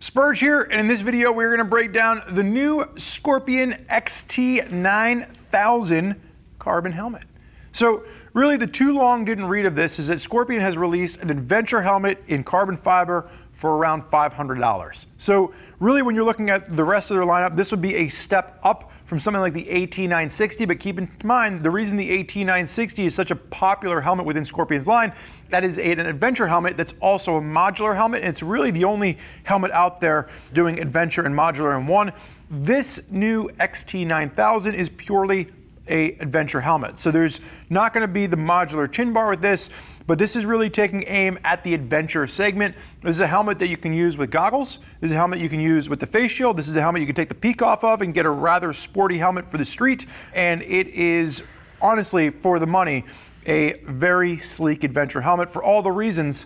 Spurge here, and in this video we're going to break down the new Scorpion XT9000 Carbon helmet. So really the too long didn't read of this is that Scorpion has released an adventure helmet in carbon fiber for around $500. So really when you're looking at the rest of their lineup, this would be a step up from something like the AT960, but keep in mind the reason the AT960 is such a popular helmet within Scorpion's line, that is an adventure helmet that's also a modular helmet, and it's really the only helmet out there doing adventure and modular in one. This new XT9000 is purely a adventure helmet. So there's not going to be the modular chin bar with this, but this is really taking aim at the adventure segment. This is a helmet that you can use with goggles. This is a helmet you can use with the face shield. This is a helmet you can take the peak off of and get a rather sporty helmet for the street. And it is honestly, for the money, a very sleek adventure helmet for all the reasons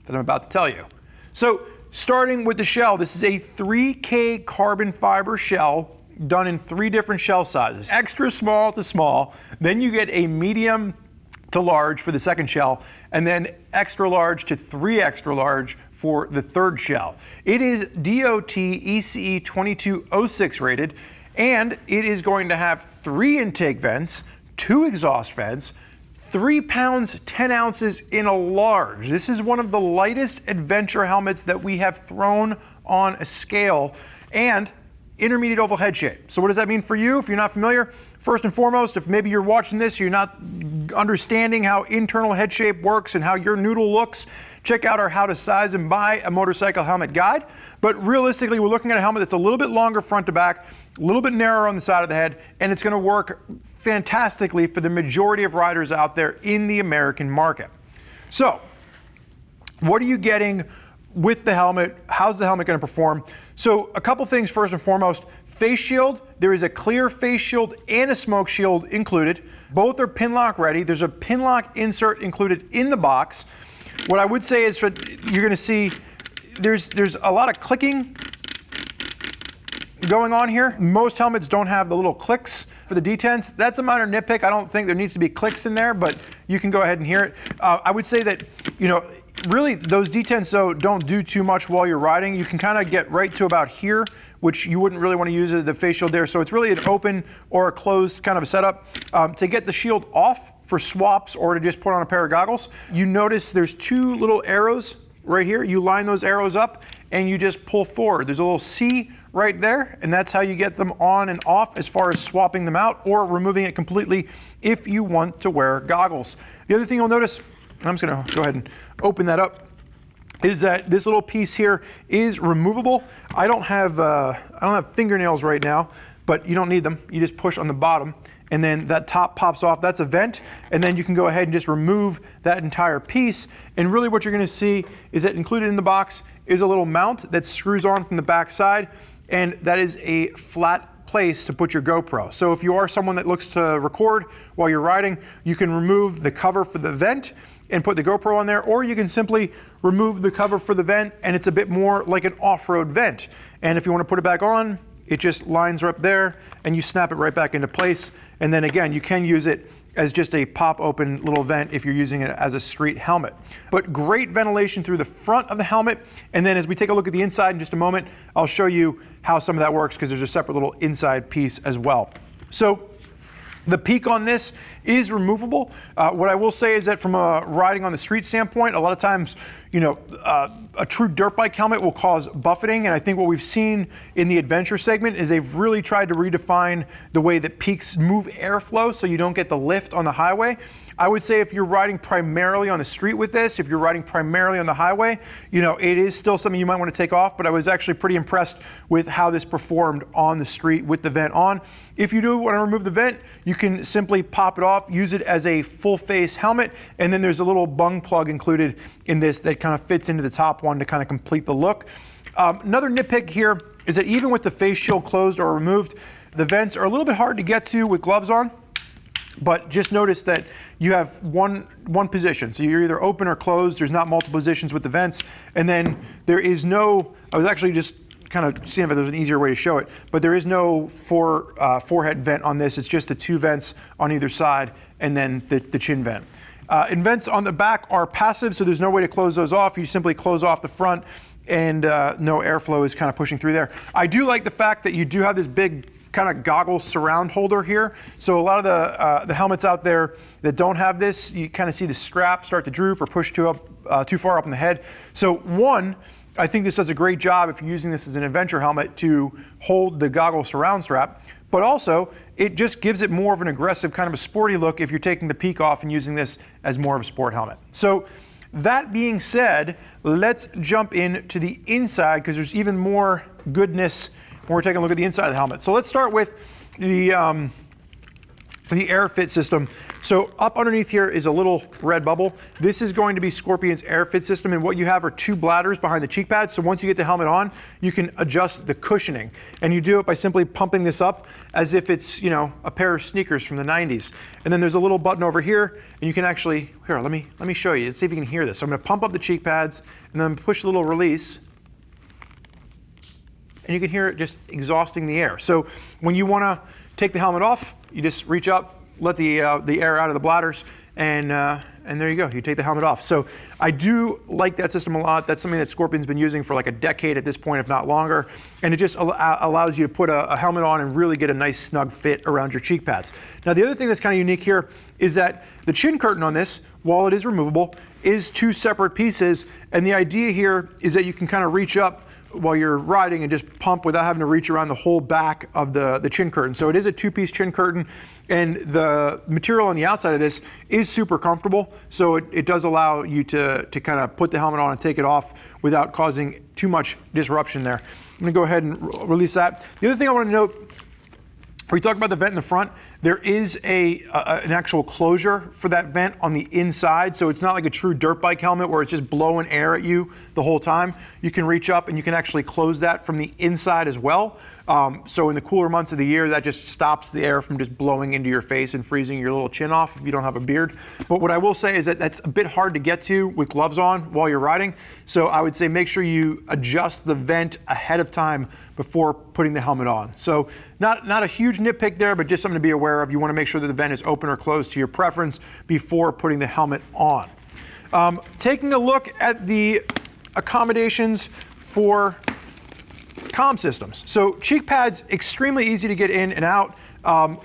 that I'm about to tell you. So starting with the shell, this is a 3K carbon fiber shell done in 3 different shell sizes, extra small to small, then you get a medium to large for the second shell, and then extra large to 3 extra large for the third shell. It is DOT ECE 2206 rated, and it is going to have 3 intake vents, 2 exhaust vents, 3 pounds 10 ounces in a large. This is one of the lightest adventure helmets that we have thrown on a scale, and intermediate oval head shape. So what does that mean for you if you're not familiar? First and foremost, if maybe you're watching this, you're not understanding how internal head shape works and how your noodle looks, check out our how to size and buy a motorcycle helmet guide. But realistically, we're looking at a helmet that's a little bit longer front to back, a little bit narrower on the side of the head, and it's going to work fantastically for the majority of riders out there in the American market. So what are you getting with the helmet? How's the helmet going to perform? So a couple things first and foremost. Face shield, there is a clear face shield and a smoke shield included. Both are pin lock ready. There's a pin lock insert included in the box. What I would say is you're going to see there's a lot of clicking going on here. Most helmets don't have the little clicks for the detents. That's a minor nitpick. I don't think there needs to be clicks in there, but you can go ahead and hear it. I would say that, really those detents though don't do too much while you're riding. You can kind of get right to about here, which you wouldn't really want to use the face shield there. So it's really an open or a closed kind of a setup. To get the shield off for swaps or to just put on a pair of goggles, you notice there's 2 little arrows right here. You line those arrows up and you just pull forward. There's a little C right there, and that's how you get them on and off as far as swapping them out or removing it completely if you want to wear goggles. The other thing you'll notice, and I'm just gonna go ahead and open that up, is that this little piece here is removable. I don't have fingernails right now, but you don't need them. You just push on the bottom, and then that top pops off. That's a vent, and then you can go ahead and just remove that entire piece. And really what you're gonna see is that included in the box is a little mount that screws on from the back side, and that is a flat place to put your GoPro. So if you are someone that looks to record while you're riding, you can remove the cover for the vent and put the GoPro on there, or you can simply remove the cover for the vent and it's a bit more like an off-road vent. And if you want to put it back on, it just lines up there and you snap it right back into place. And then again, you can use it as just a pop open little vent if you're using it as a street helmet. But great ventilation through the front of the helmet. And then as we take a look at the inside in just a moment, I'll show you how some of that works because there's a separate little inside piece as well. So the peak on this is removable. What I will say is that from a riding on the street standpoint, a lot of times, a true dirt bike helmet will cause buffeting. And I think what we've seen in the adventure segment is they've really tried to redefine the way that peaks move airflow so you don't get the lift on the highway. I would say if you're riding primarily on the street with this, if you're riding primarily on the highway, it is still something you might want to take off, but I was actually pretty impressed with how this performed on the street with the vent on. If you do want to remove the vent, you can simply pop it off, use it as a full face helmet, and then there's a little bung plug included in this that kind of fits into the top one to kind of complete the look. Another nitpick here is that even with the face shield closed or removed, the vents are a little bit hard to get to with gloves on. But just notice that you have one position. So you're either open or closed. There's not multiple positions with the vents. And then there is no, I was actually just kind of seeing if there's an easier way to show it, but there is no forehead vent on this. It's just the 2 vents on either side and then the chin vent. Vents on the back are passive, so there's no way to close those off. You simply close off the front and no airflow is kind of pushing through there. I do like the fact that you do have this big kind of goggle surround holder here. So a lot of the helmets out there that don't have this, you kind of see the strap start to droop or push too far up in the head. So one, I think this does a great job if you're using this as an adventure helmet to hold the goggle surround strap, but also it just gives it more of an aggressive kind of a sporty look if you're taking the peak off and using this as more of a sport helmet. So that being said, let's jump into the inside because there's even more goodness when we're taking a look at the inside of the helmet. So let's start with the Airfit system. So up underneath here is a little red bubble. This is going to be Scorpion's Airfit system, and what you have are two bladders behind the cheek pads. So once you get the helmet on, you can adjust the cushioning, and you do it by simply pumping this up as if it's, you know, a pair of sneakers from the 90s. And then there's a little button over here, and you can actually, here, let me show you. Let's see if you can hear this. So I'm going to pump up the cheek pads, and then push a little release, and you can hear it just exhausting the air. So when you want to take the helmet off, you just reach up, let the air out of the bladders, and there you go. You take the helmet off. So I do like that system a lot. That's something that Scorpion's been using for like a decade at this point, if not longer. And it just allows you to put a helmet on and really get a nice snug fit around your cheek pads. Now the other thing that's kind of unique here is that the chin curtain on this, while it is removable, is two separate pieces. And the idea here is that you can kind of reach up while you're riding and just pump without having to reach around the whole back of the chin curtain. So it is a two-piece chin curtain, and the material on the outside of this is super comfortable. So it does allow you to kind of put the helmet on and take it off without causing too much disruption there. I'm gonna go ahead and release that. The other thing I want to note, we talked about the vent in the front. There is an actual closure for that vent on the inside, so it's not like a true dirt bike helmet where it's just blowing air at you the whole time. You can reach up and you can actually close that from the inside as well. So in the cooler months of the year, that just stops the air from just blowing into your face and freezing your little chin off if you don't have a beard. But what I will say is that that's a bit hard to get to with gloves on while you're riding. So I would say make sure you adjust the vent ahead of time before putting the helmet on. So not a huge nitpick there, but just something to be aware of. You want to make sure that the vent is open or closed to your preference before putting the helmet on. Taking a look at the accommodations for comm systems. So cheek pads, extremely easy to get in and out.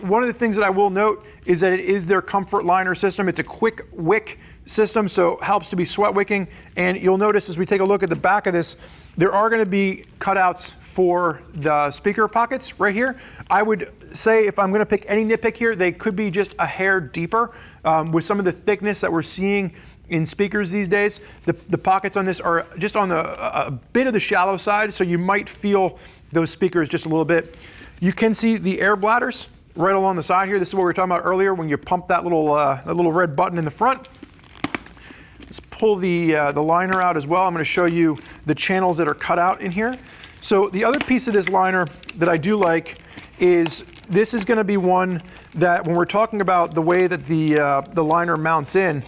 One of the things that I will note is that it is their comfort liner system. It's a quick wick system, so it helps to be sweat wicking. And you'll notice as we take a look at the back of this, there are going to be cutouts for the speaker pockets right here. I would say if I'm going to pick any nitpick here, they could be just a hair deeper with some of the thickness that we're seeing in speakers these days. The pockets on this are just on a bit of the shallow side, so you might feel those speakers just a little bit. You can see the air bladders right along the side here. This is what we were talking about earlier when you pump that little red button in the front. Let's pull the liner out as well. I'm going to show you the channels that are cut out in here. So the other piece of this liner that I do like is this is going to be one that when we're talking about the way that the liner mounts in,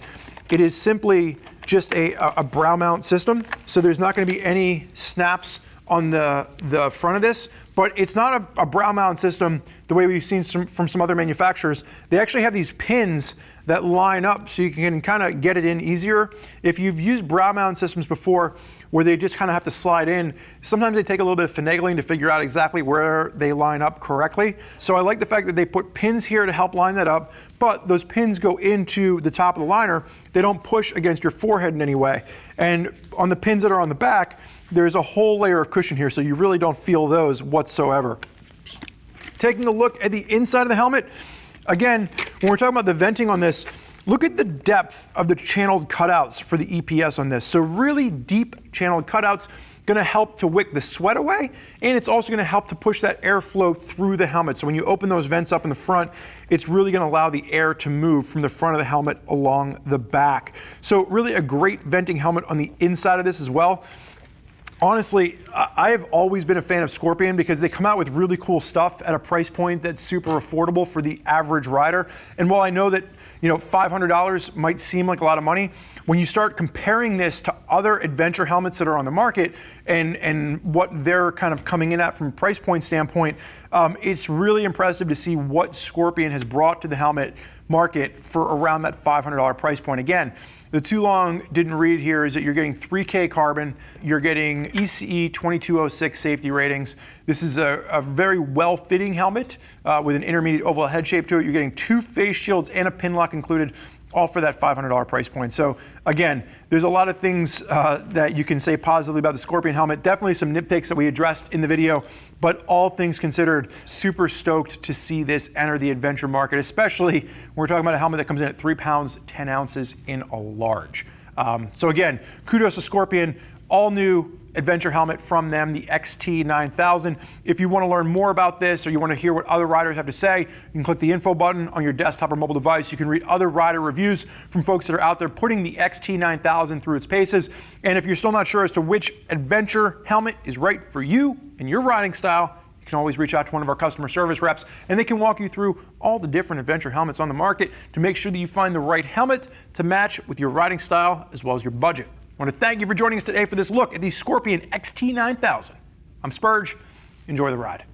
it is simply just a brow mount system. So there's not going to be any snaps on the front of this, but it's not a brow mount system the way we've seen from some other manufacturers. They actually have these pins that line up so you can kind of get it in easier. If you've used brow mount systems before where they just kind of have to slide in, sometimes they take a little bit of finagling to figure out exactly where they line up correctly. So I like the fact that they put pins here to help line that up, but those pins go into the top of the liner. They don't push against your forehead in any way. And on the pins that are on the back, there's a whole layer of cushion here, so you really don't feel those whatsoever. Taking a look at the inside of the helmet, again, when we're talking about the venting on this, look at the depth of the channeled cutouts for the EPS on this. So really deep channeled cutouts, gonna help to wick the sweat away, and it's also gonna help to push that airflow through the helmet. So when you open those vents up in the front, it's really gonna allow the air to move from the front of the helmet along the back. So really a great venting helmet on the inside of this as well. Honestly, I have always been a fan of Scorpion because they come out with really cool stuff at a price point that's super affordable for the average rider. And while I know that, you know, $500 might seem like a lot of money, when you start comparing this to other adventure helmets that are on the market and what they're kind of coming in at from a price point standpoint, it's really impressive to see what Scorpion has brought to the helmet market for around that $500 price point. Again, the too long didn't read here is that you're getting 3K carbon, you're getting ECE 2206 safety ratings. This is a very well-fitting helmet with an intermediate oval head shape to it. You're getting 2 face shields and a pin lock included, all for that $500 price point. So again, there's a lot of things that you can say positively about the Scorpion helmet. Definitely some nitpicks that we addressed in the video, but all things considered, super stoked to see this enter the adventure market, especially when we're talking about a helmet that comes in at 3 pounds, 10 ounces in a large. So again, kudos to Scorpion, all new adventure helmet from them, the XT9000. If you want to learn more about this or you want to hear what other riders have to say, you can click the info button on your desktop or mobile device. You can read other rider reviews from folks that are out there putting the XT9000 through its paces. And if you're still not sure as to which adventure helmet is right for you and your riding style, you can always reach out to one of our customer service reps and they can walk you through all the different adventure helmets on the market to make sure that you find the right helmet to match with your riding style as well as your budget. I want to thank you for joining us today for this look at the Scorpion XT9000. I'm Spurge. Enjoy the ride.